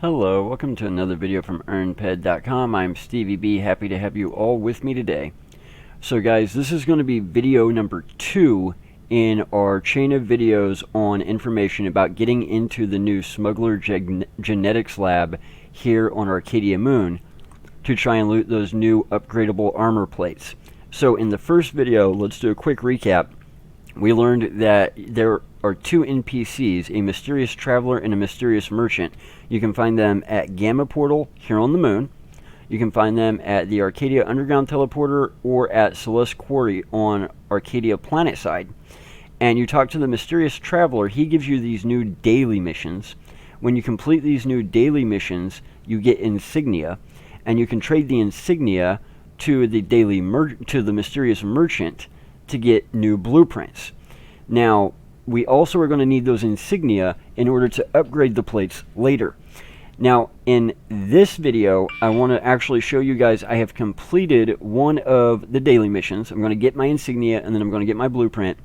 Hello, welcome to another video from EarnPed.com. I'm Stevie B, happy to have you all with me today. So guys, this is going to be video number 2 in our chain of videos on information about getting into the new Smuggler Genetics Lab here on Arkadia Moon to try and loot those new upgradable armor plates. So in the first video, let's do a quick recap. We learned that there are 2 NPCs, a mysterious traveler and a mysterious merchant. You can find them at Gamma Portal here on the moon. You can find them at the Arkadia Underground Teleporter or at Celeste Quarry on Arkadia Planet side. And you talk to the mysterious traveler, he gives you these new daily missions. When you complete these new daily missions, you get insignia, and you can trade the insignia to the mysterious merchant to get new blueprints. Now, we also are going to need those insignia in order to upgrade the plates later. Now, in this video, I want to actually show you guys I have completed one of the daily missions. I'm going to get my insignia, and then I'm going to get my blueprint.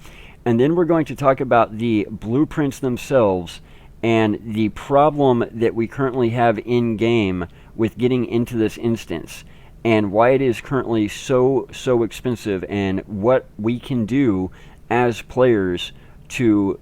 And then we're going to talk about the blueprints themselves and the problem that we currently have in-game with getting into this instance, and why it is currently so expensive, and what we can do as players to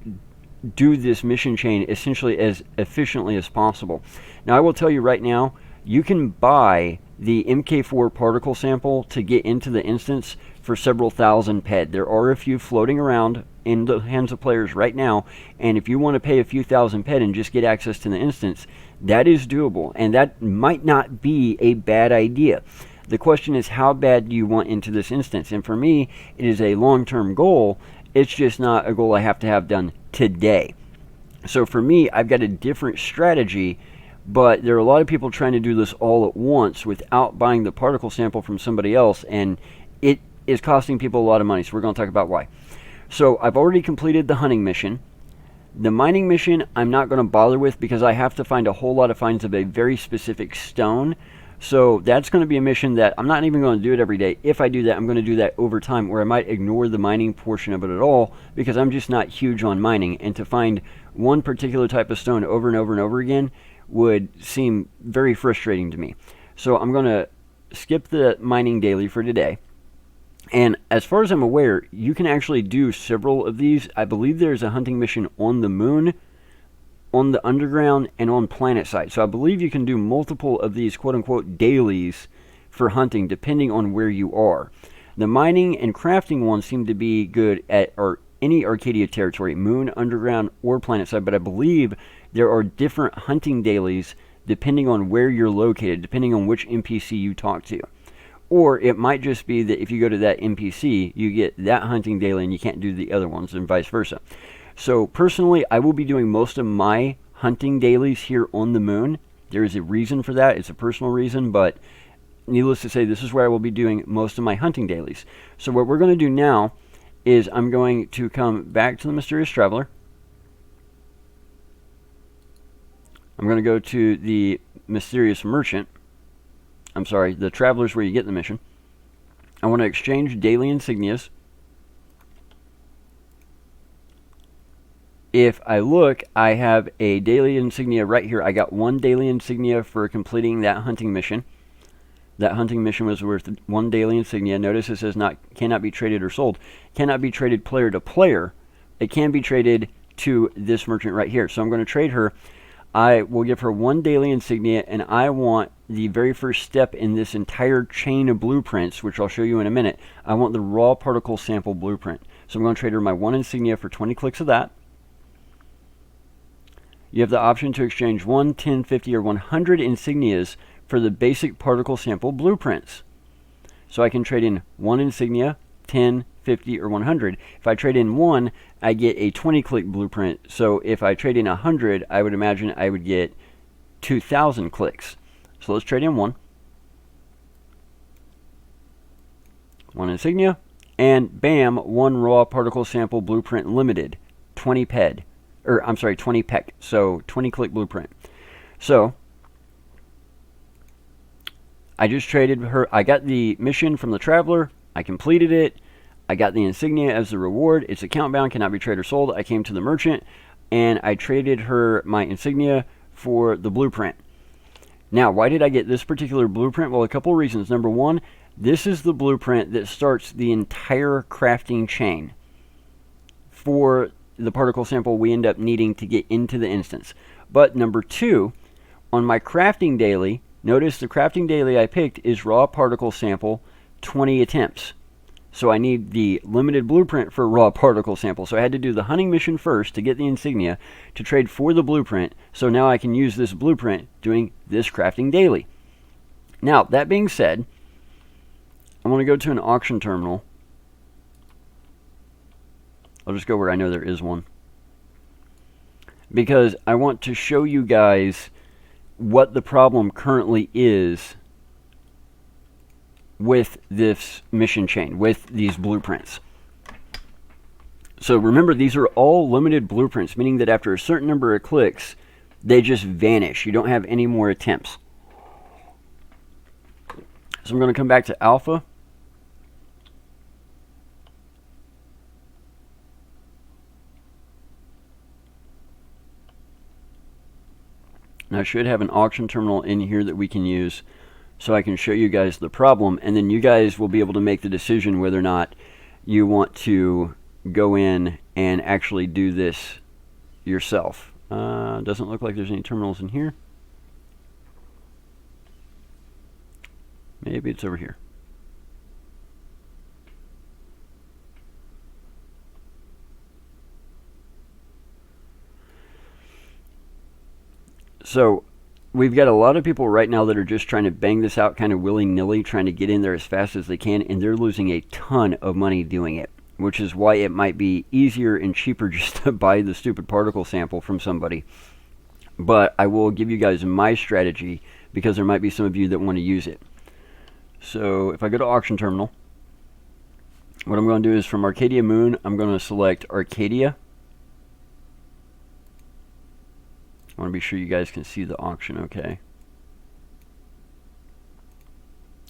do this mission chain essentially as efficiently as possible. Now, I will tell you right now, you can buy the MK4 particle sample to get into the instance for several thousand ped. There are a few floating around in the hands of players right now, and if you want to pay a few thousand ped and just get access to the instance, that is doable, and that might not be a bad idea. The question is, how bad do you want into this instance? And for me, it is a long-term goal. It's just not a goal I have to have done today. So for me, I've got a different strategy, but there are a lot of people trying to do this all at once without buying the particle sample from somebody else, and it is costing people a lot of money, so we're going to talk about why. So I've already completed the hunting mission. The mining mission I'm not going to bother with because I have to find a whole lot of finds of a very specific stone. So that's going to be a mission that I'm not even going to do it every day. If I do that, I'm going to do that over time, where I might ignore the mining portion of it at all because I'm just not huge on mining. And to find one particular type of stone over and over and over again would seem very frustrating to me. So I'm going to skip the mining daily for today. And as far as I'm aware, you can actually do several of these. I believe there's a hunting mission on the moon, on the underground, and on planet side. So I believe you can do multiple of these quote-unquote dailies for hunting depending on where you are. The mining and crafting ones seem to be good at any Arkadia territory, moon, underground, or planet side, but I believe there are different hunting dailies depending on where you're located, depending on which NPC you talk to. Or it might just be that if you go to that NPC, you get that hunting daily and you can't do the other ones, and vice versa. So personally, I will be doing most of my hunting dailies here on the moon. There is a reason for that. It's a personal reason, but needless to say, this is where I will be doing most of my hunting dailies. So what we're going to do now is I'm going to come back to the mysterious traveler. I'm going to go to the mysterious merchant. I'm sorry, the traveler's where you get the mission. I want to exchange daily insignias. If I look, I have a daily insignia right here. I got 1 daily insignia for completing that hunting mission. That hunting mission was worth 1 daily insignia. Notice it says cannot be traded or sold. Cannot be traded player to player. It can be traded to this merchant right here. So I'm going to trade her. I will give her 1 daily insignia, and I want the very first step in this entire chain of blueprints, which I'll show you in a minute. I want the raw particle sample blueprint. So I'm going to trade her my 1 insignia for 20 clicks of that. You have the option to exchange 1, 10, 50, or 100 insignias for the basic particle sample blueprints. So I can trade in 1 insignia, 10, 50, or 100. If I trade in 1, I get a 20-click blueprint. So if I trade in 100, I would imagine I would get 2,000 clicks. So let's trade in 1. 1 insignia, and bam, 1 raw particle sample blueprint limited, 20 ped. I'm sorry, 20 pec, so 20 click blueprint. So I just traded her. I got the mission from the traveler. I completed it. I got the insignia as the reward. It's account bound, cannot be traded or sold. I came to the merchant and I traded her my insignia for the blueprint. Now, why did I get this particular blueprint? Well, a couple of reasons. Number one, this is the blueprint that starts the entire crafting chain for the particle sample we end up needing to get into the instance. But number two, on my crafting daily, notice the crafting daily I picked is raw particle sample 20 attempts. So I need the limited blueprint for raw particle sample. So I had to do the hunting mission first to get the insignia to trade for the blueprint. So now I can use this blueprint doing this crafting daily. Now, that being said, I want to go to an auction terminal. I'll just go where I know there is one, because I want to show you guys what the problem currently is with this mission chain, with these blueprints. So remember, these are all limited blueprints, meaning that after a certain number of clicks, they just vanish. You don't have any more attempts. So I'm going to come back to alpha. And I should have an auction terminal in here that we can use so I can show you guys the problem, and then you guys will be able to make the decision whether or not you want to go in and actually do this yourself. Doesn't look like there's any terminals in here. Maybe it's over here. So we've got a lot of people right now that are just trying to bang this out kind of willy-nilly, trying to get in there as fast as they can, and they're losing a ton of money doing it, which is why it might be easier and cheaper just to buy the stupid particle sample from somebody. But I will give you guys my strategy, because there might be some of you that want to use it. So if I go to auction terminal, what I'm going to do is from Arkadia Moon, I'm going to select Arkadia. I want to be sure you guys can see the auction okay.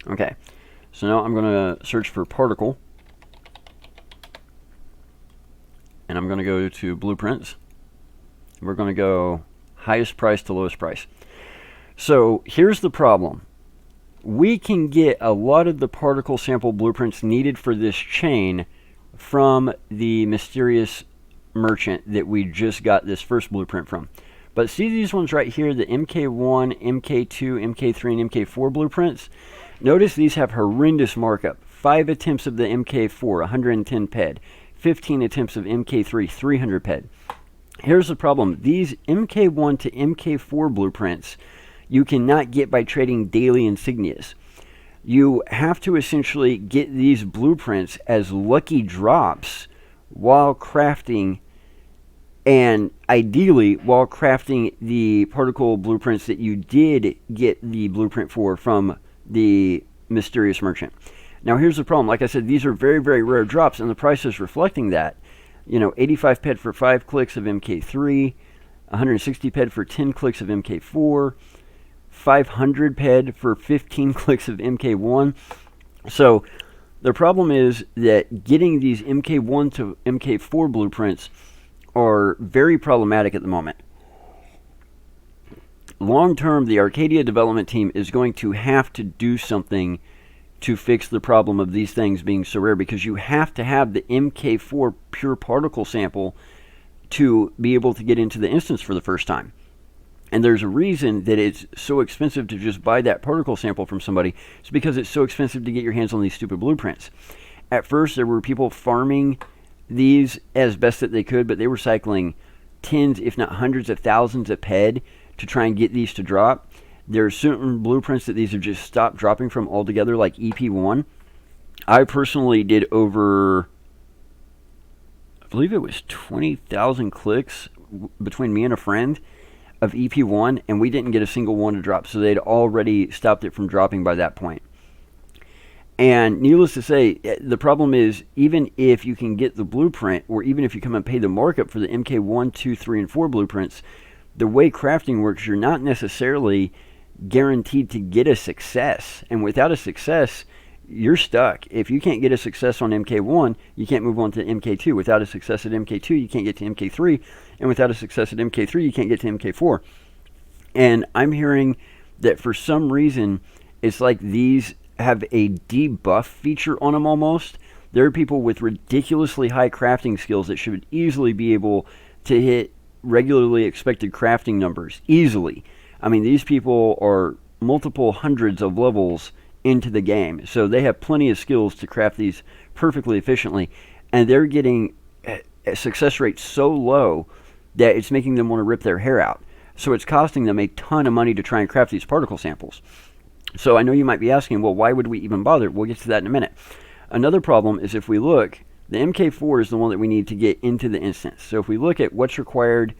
Okay, so now I'm going to search for particle. And I'm going to go to blueprints. We're going to go highest price to lowest price. So here's the problem. We can get a lot of the particle sample blueprints needed for this chain from the mysterious merchant that we just got this first blueprint from. But see these ones right here, the MK1, MK2, MK3, and MK4 blueprints? Notice these have horrendous markup. 5 attempts of the MK4, 110 ped. 15 attempts of MK3, 300 ped. Here's the problem. These MK1 to MK4 blueprints you cannot get by trading daily insignias. You have to essentially get these blueprints as lucky drops while crafting, and ideally while crafting the particle blueprints that you did get the blueprint for from the mysterious merchant. Now here's the problem. Like I said, these are very, very rare drops, and the price is reflecting that. You know, 85 ped for 5 clicks of MK3, 160 ped for 10 clicks of MK4, 500 ped for 15 clicks of MK1. So the problem is that getting these MK1 to MK4 blueprints are very problematic at the moment. Long term, the Arkadia development team is going to have to do something to fix the problem of these things being so rare, because you have to have the MK4 pure particle sample to be able to get into the instance for the first time. And there's a reason that it's so expensive to just buy that particle sample from somebody. It's because it's so expensive to get your hands on these stupid blueprints. At first, there were people farming these as best that they could, but they were cycling tens, if not hundreds of thousands of ped to try and get these to drop. There are certain blueprints that these have just stopped dropping from altogether, like EP1. I personally did over, I believe it was 20,000 clicks between me and a friend of EP1, and we didn't get a single one to drop, so they'd already stopped it from dropping by that point. And needless to say, the problem is, even if you can get the blueprint, or even if you come and pay the markup for the MK1, 2, 3, and 4 blueprints, the way crafting works, you're not necessarily guaranteed to get a success. And without a success, you're stuck. If you can't get a success on MK1, you can't move on to MK2. Without a success at MK2, you can't get to MK3. And without a success at MK3, you can't get to MK4. And I'm hearing that for some reason it's like these have a debuff feature on them almost. There are people with ridiculously high crafting skills that should easily be able to hit regularly expected crafting numbers easily. I mean, these people are multiple hundreds of levels into the game, so they have plenty of skills to craft these perfectly efficiently, and they're getting a success rate so low that it's making them want to rip their hair out. So it's costing them a ton of money to try and craft these particle samples. So I know you might be asking, well, why would we even bother? We'll get to that in a minute. Another problem is if we look, the MK4 is the one that we need to get into the instance. So if we look at what's required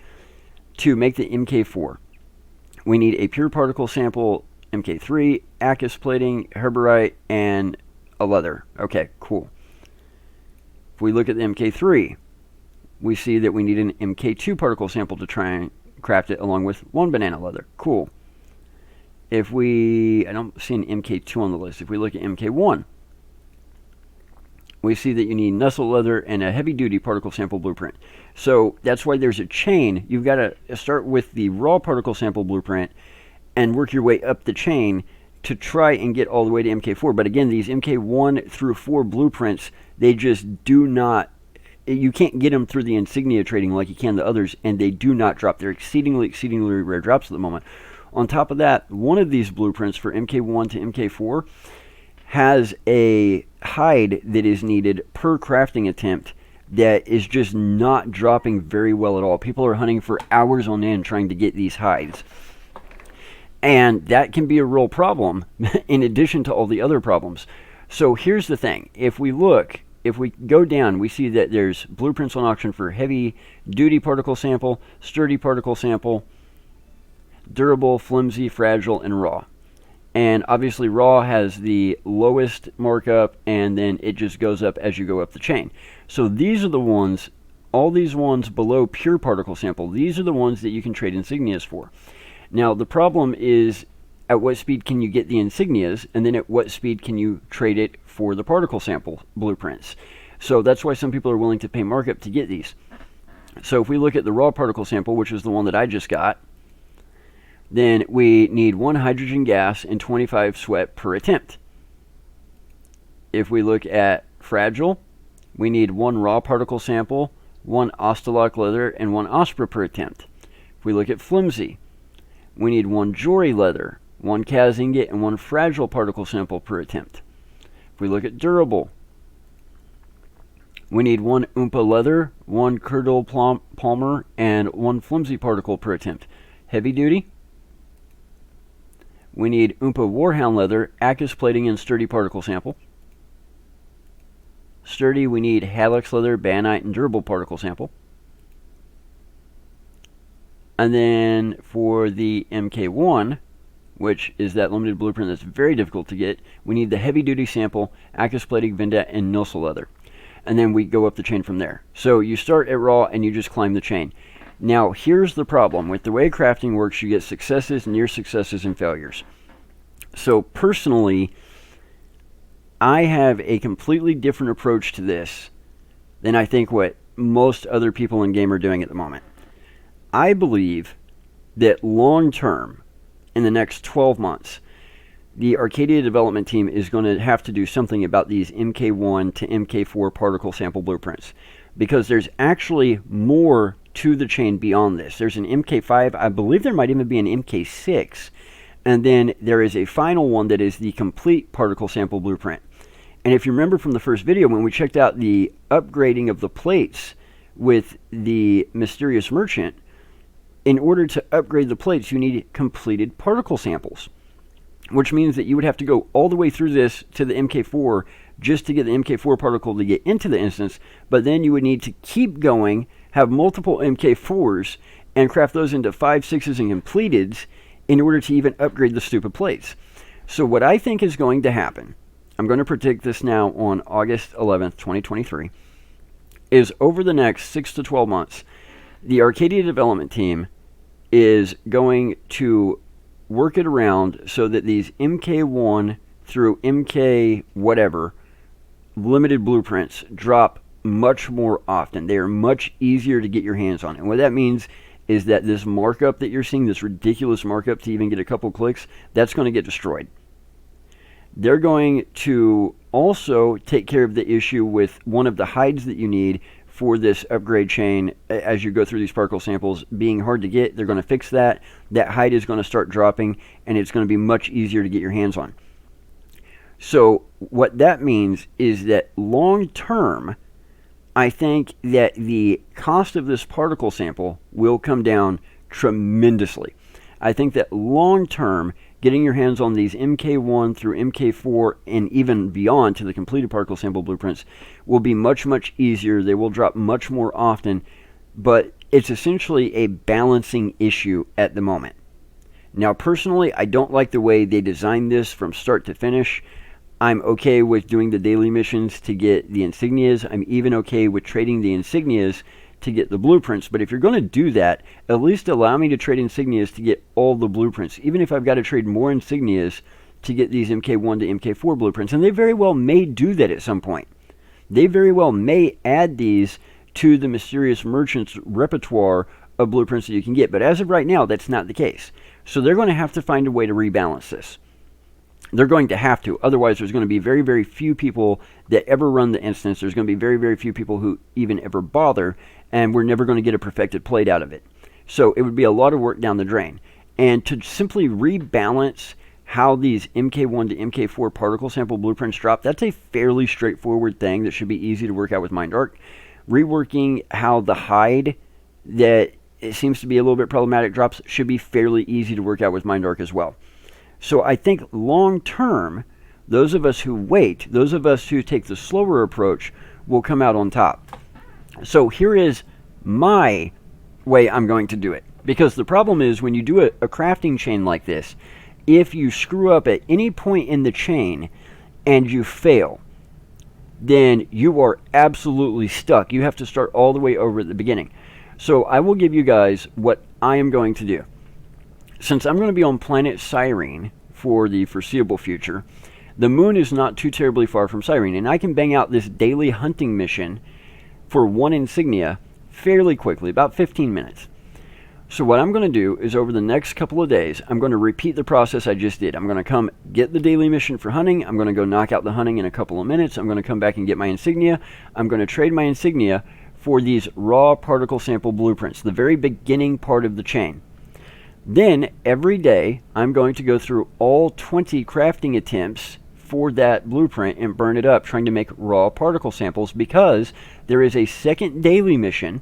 to make the MK4, we need a pure particle sample, MK3, Akis plating, herberite, and a leather. Okay, cool. If we look at the MK3, we see that we need an MK2 particle sample to try and craft it along with one banana leather. Cool. If I don't see an MK2 on the list. If we look at MK1, we see that you need nestle leather and a heavy-duty particle sample blueprint. So that's why there's a chain. You've got to start with the raw particle sample blueprint and work your way up the chain to try and get all the way to MK4. But again, these MK1 through 4 blueprints, they just do not, you can't get them through the insignia trading like you can the others, and they do not drop. They're exceedingly rare drops at the moment. On top of that, one of these blueprints for MK1 to MK4 has a hide that is needed per crafting attempt that is just not dropping very well at all. People are hunting for hours on end trying to get these hides. And that can be a real problem in addition to all the other problems. So here's the thing. If we go down, we see that there's blueprints on auction for heavy duty particle sample, sturdy particle sample, durable, flimsy, fragile, and raw. And obviously raw has the lowest markup, and then it just goes up as you go up the chain. So these are the ones, all these ones below pure particle sample, these are the ones that you can trade insignias for. Now the problem is, at what speed can you get the insignias, and then at what speed can you trade it for the particle sample blueprints? So that's why some people are willing to pay markup to get these. So if we look at the raw particle sample, which is the one that I just got, then we need 1 hydrogen gas and 25 sweat per attempt. If we look at fragile, we need 1 raw particle sample, 1 Ostalok leather, and 1 Ospra per attempt. If we look at flimsy, we need 1 Jory leather, 1 Kaz ingot, and 1 fragile particle sample per attempt. If we look at durable, we need 1 Oompa leather, 1 Curdle Palmer, and 1 flimsy particle per attempt. Heavy duty, we need Oompa Warhound leather, Akis plating, and sturdy particle sample. Sturdy, we need Halex leather, Banite, and durable particle sample. And then for the MK1, which is that limited blueprint that's very difficult to get, we need the heavy duty sample, Akis plating, Vendette, and Nossel leather. And then we go up the chain from there. So you start at raw and you just climb the chain. Now, here's the problem. With the way crafting works, you get successes, near successes, and failures. So, personally, I have a completely different approach to this than I think what most other people in game are doing at the moment. I believe that long-term, in the next 12 months, the Arkadia development team is going to have to do something about these MK1 to MK4 particle sample blueprints, because there's actually more to the chain beyond this. There's an MK5, I believe there might even be an MK6, and then there is a final one that is the complete particle sample blueprint. And if you remember from the first video, when we checked out the upgrading of the plates with the Mysterious Merchant, in order to upgrade the plates, you need completed particle samples, which means that you would have to go all the way through this to the MK4 just to get the MK4 particle to get into the instance, but then you would need to keep going, have multiple MK4s, and craft those into 5, 6s, and completeds in order to even upgrade the stupid plates. So what I think is going to happen, I'm going to predict this now on August 11th, 2023, is over the next 6 to 12 months, the Arkadia development team is going to work it around so that these MK1 through MK whatever limited blueprints drop much more often. They are much easier to get your hands on. And what that means is that this markup that you're seeing, this ridiculous markup to even get a couple clicks, that's going to get destroyed. They're going to also take care of the issue with one of the hides that you need for this upgrade chain as you go through these particle samples being hard to get. They're going to fix that. That hide is going to start dropping, and it's going to be much easier to get your hands on. So what that means is that long term, I think that the cost of this particle sample will come down tremendously. I think that long term, getting your hands on these MK1 through MK4 and even beyond to the completed particle sample blueprints will be much, much easier. They will drop much more often, but it's essentially a balancing issue at the moment. Now, personally, I don't like the way they designed this from start to finish. I'm okay with doing the daily missions to get the insignias. I'm even okay with trading the insignias to get the blueprints. But if you're going to do that, at least allow me to trade insignias to get all the blueprints, even if I've got to trade more insignias to get these MK1 to MK4 blueprints. And they very well may do that at some point. They very well may add these to the Mysterious Merchant's repertoire of blueprints that you can get. But as of right now, that's not the case. So they're going to have to find a way to rebalance this. They're going to have to. Otherwise, there's going to be very, very few people that ever run the instance. There's going to be very, very few people who even ever bother, and we're never going to get a perfected plate out of it. So it would be a lot of work down the drain. And to simply rebalance how these MK1 to MK4 particle sample blueprints drop, that's a fairly straightforward thing that should be easy to work out with MindArk. Reworking how the hide that it seems to be a little bit problematic drops should be fairly easy to work out with MindArk as well. So I think long term, those of us who wait, those of us who take the slower approach, will come out on top. So here is my way I'm going to do it. Because the problem is when you do a crafting chain like this, if you screw up at any point in the chain and you fail, then you are absolutely stuck. You have to start all the way over at the beginning. So I will give you guys what I am going to do. Since I'm going to be on planet Cyrene for the foreseeable future, the moon is not too terribly far from Cyrene, and I can bang out this daily hunting mission for one insignia fairly quickly, about 15 minutes. So what I'm going to do is over the next couple of days, I'm going to repeat the process I just did. I'm going to come get the daily mission for hunting. I'm going to go knock out the hunting in a couple of minutes. I'm going to come back and get my insignia. I'm going to trade my insignia for these raw particle sample blueprints, the very beginning part of the chain. Then every day I'm going to go through all 20 crafting attempts for that blueprint and burn it up, trying to make raw particle samples, because there is a second daily mission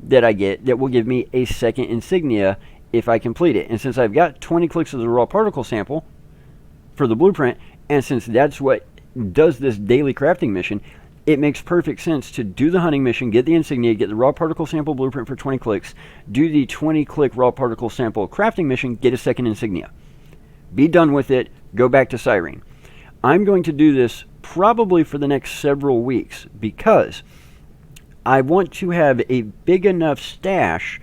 that I get that will give me a second insignia if I complete it. And since I've got 20 clicks of the raw particle sample for the blueprint, and since that's what does this daily crafting mission, it makes perfect sense to do the hunting mission, get the insignia, get the raw particle sample blueprint for 20 clicks, do the 20 click raw particle sample crafting mission, get a second insignia. Be done with it, go back to Cyrene. I'm going to do this probably for the next several weeks because I want to have a big enough stash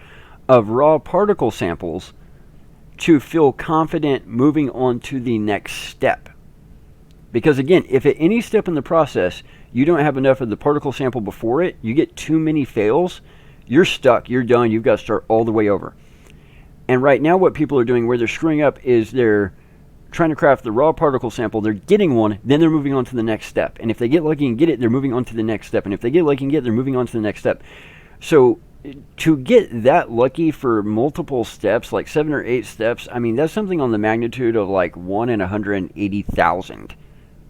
of raw particle samples to feel confident moving on to the next step. Because again, if at any step in the process you don't have enough of the particle sample before it, you get too many fails, you're stuck, you're done, you've got to start all the way over. And right now what people are doing where they're screwing up is they're trying to craft the raw particle sample, they're getting one, then they're moving on to the next step. And if they get lucky and get it, they're moving on to the next step. And if they get lucky and get it, they're moving on to the next step. So to get that lucky for multiple steps, like 7 or 8 steps, I mean, that's something on the magnitude of like 1 in 180,000.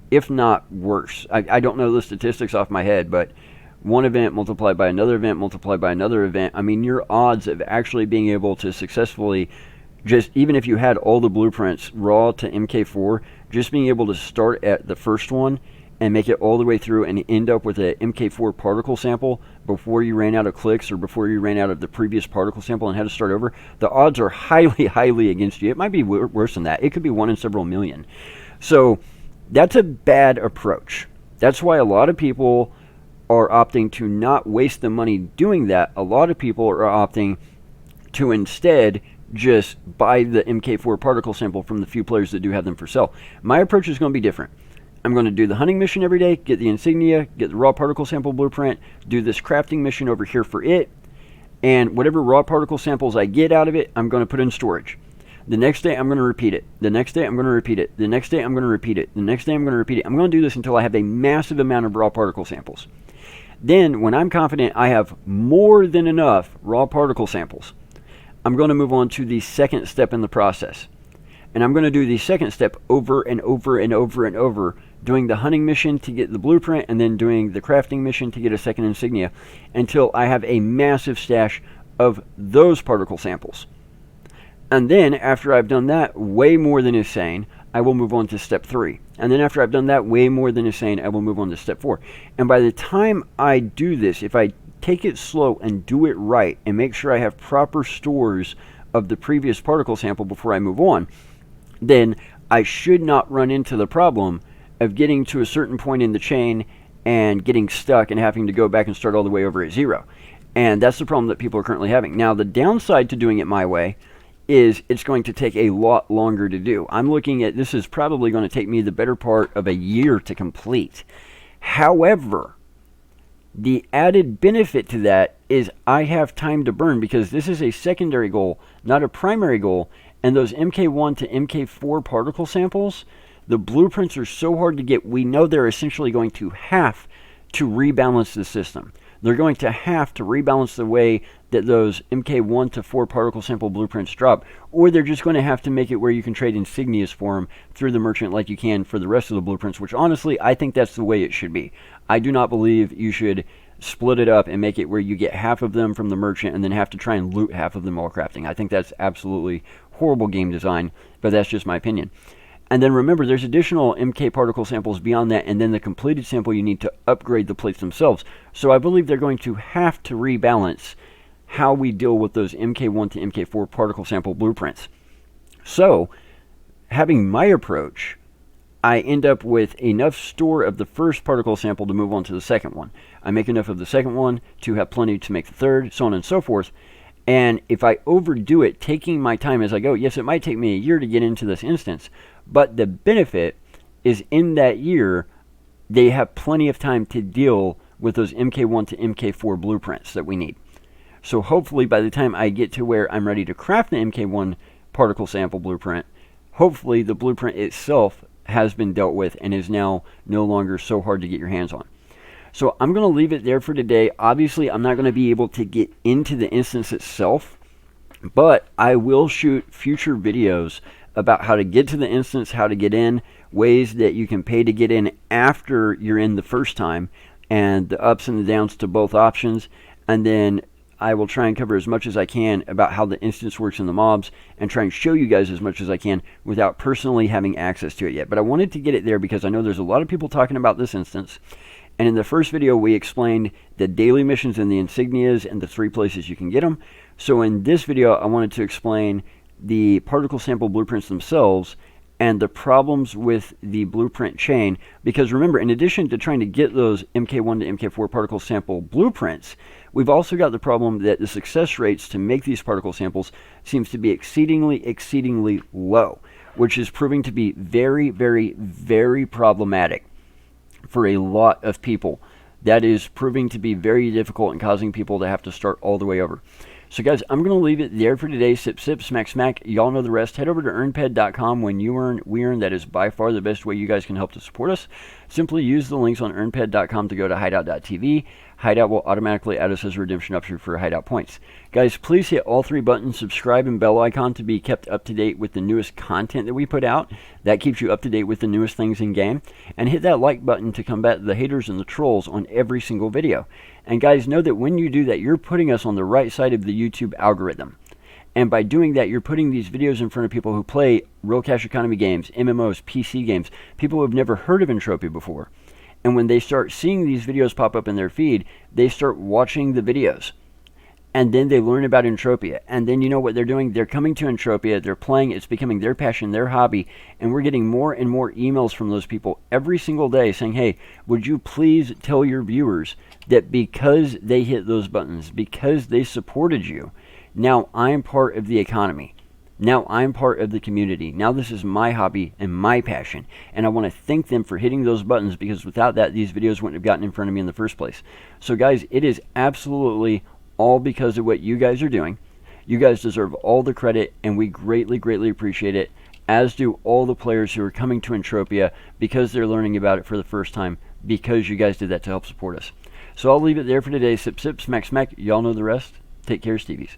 If not worse. I don't know the statistics off my head, but one event multiplied by another event multiplied by another event, I mean, your odds of actually being able to successfully, just even if you had all the blueprints raw to MK4, just being able to start at the first one and make it all the way through and end up with an MK4 particle sample before you ran out of clicks or before you ran out of the previous particle sample and had to start over, the odds are highly, highly against you. It might be worse than that. It could be 1 in several million. So that's a bad approach. That's why a lot of people are opting to not waste the money doing that. A lot of people are opting to instead just buy the MK4 particle sample from the few players that do have them for sale. My approach is going to be different. I'm going to do the hunting mission every day, get the insignia, get the raw particle sample blueprint, do this crafting mission over here for it, and whatever raw particle samples I get out of it, I'm going to put in storage. The next day, I'm going to repeat it. The next day, I'm going to repeat it. The next day, I'm going to repeat it. The next day, I'm going to repeat it. I'm going to do this until I have a massive amount of raw particle samples. Then, when I'm confident I have more than enough raw particle samples, I'm going to move on to the second step in the process. And I'm going to do the second step over and over and over and over, doing the hunting mission to get the blueprint, and then doing the crafting mission to get a second insignia, until I have a massive stash of those particle samples. And then, after I've done that way more than is sane, I will move on to step 3. And then after I've done that way more than is sane, I will move on to step 4. And by the time I do this, if I take it slow and do it right, and make sure I have proper stores of the previous particle sample before I move on, then I should not run into the problem of getting to a certain point in the chain and getting stuck and having to go back and start all the way over at 0. And that's the problem that people are currently having. Now, the downside to doing it my way is it's going to take a lot longer to do. I'm looking at this is probably going to take me the better part of a year to complete. However, the added benefit to that is I have time to burn, because this is a secondary goal, not a primary goal. And those MK1 to MK4 particle samples, the blueprints are so hard to get, we know they're essentially going to have to rebalance the system. They're going to have to rebalance the way that those MK1 to 4 particle sample blueprints drop, or they're just going to have to make it where you can trade insignias for them through the merchant like you can for the rest of the blueprints, which honestly, I think that's the way it should be. I do not believe you should split it up and make it where you get half of them from the merchant and then have to try and loot half of them while crafting. I think that's absolutely horrible game design, but that's just my opinion. And then remember, there's additional MK particle samples beyond that, and then the completed sample you need to upgrade the plates themselves. So I believe they're going to have to rebalance how we deal with those MK1 to MK4 particle sample blueprints. So, having my approach, I end up with enough store of the first particle sample to move on to the second one. I make enough of the second one to have plenty to make the third, so on and so forth. And if I overdo it, taking my time as I go, yes, it might take me a year to get into this instance, but the benefit is in that year, they have plenty of time to deal with those MK1 to MK4 blueprints that we need. So hopefully by the time I get to where I'm ready to craft the MK1 particle sample blueprint, hopefully the blueprint itself has been dealt with and is now no longer so hard to get your hands on. So I'm going to leave it there for today. Obviously, I'm not going to be able to get into the instance itself, but I will shoot future videos about how to get to the instance, how to get in, ways that you can pay to get in after you're in the first time, and the ups and the downs to both options. And then I will try and cover as much as I can about how the instance works in the mobs and try and show you guys as much as I can without personally having access to it yet. But I wanted to get it there because I know there's a lot of people talking about this instance. And in the first video, we explained the daily missions and the insignias and the 3 places you can get them. So in this video, I wanted to explain the particle sample blueprints themselves and the problems with the blueprint chain. Because remember, in addition to trying to get those MK1 to MK4 particle sample blueprints, we've also got the problem that the success rates to make these particle samples seems to be exceedingly low, which is proving to be very, very, very problematic for a lot of people. That is proving to be very difficult and causing people to have to start all the way over. So guys, I'm going to leave it there for today. Sip, sip, smack, smack. Y'all know the rest. Head over to earnped.com. When you earn, we earn. That is by far the best way you guys can help to support us. Simply use the links on earnped.com to go to hideout.tv. Hideout will automatically add us as a redemption option for Hideout points. Guys, please hit all 3 buttons, subscribe and bell icon to be kept up to date with the newest content that we put out. That keeps you up to date with the newest things in game. And hit that like button to combat the haters and the trolls on every single video. And guys, know that when you do that, you're putting us on the right side of the YouTube algorithm. And by doing that, you're putting these videos in front of people who play real cash economy games, MMOs, PC games, people who have never heard of Entropia before. And when they start seeing these videos pop up in their feed, they start watching the videos. And then they learn about Entropia. And then you know what they're doing? They're coming to Entropia, they're playing, it's becoming their passion, their hobby. And we're getting more and more emails from those people every single day saying, hey, would you please tell your viewers that because they hit those buttons, because they supported you, now I'm part of the economy. Now I'm part of the community. Now this is my hobby and my passion. And I want to thank them for hitting those buttons, because without that, these videos wouldn't have gotten in front of me in the first place. So guys, it is absolutely all because of what you guys are doing. You guys deserve all the credit, and we greatly, greatly appreciate it, as do all the players who are coming to Entropia because they're learning about it for the first time, because you guys did that to help support us. So I'll leave it there for today. Sip, sip, smack, smack. Y'all know the rest. Take care, Stevies.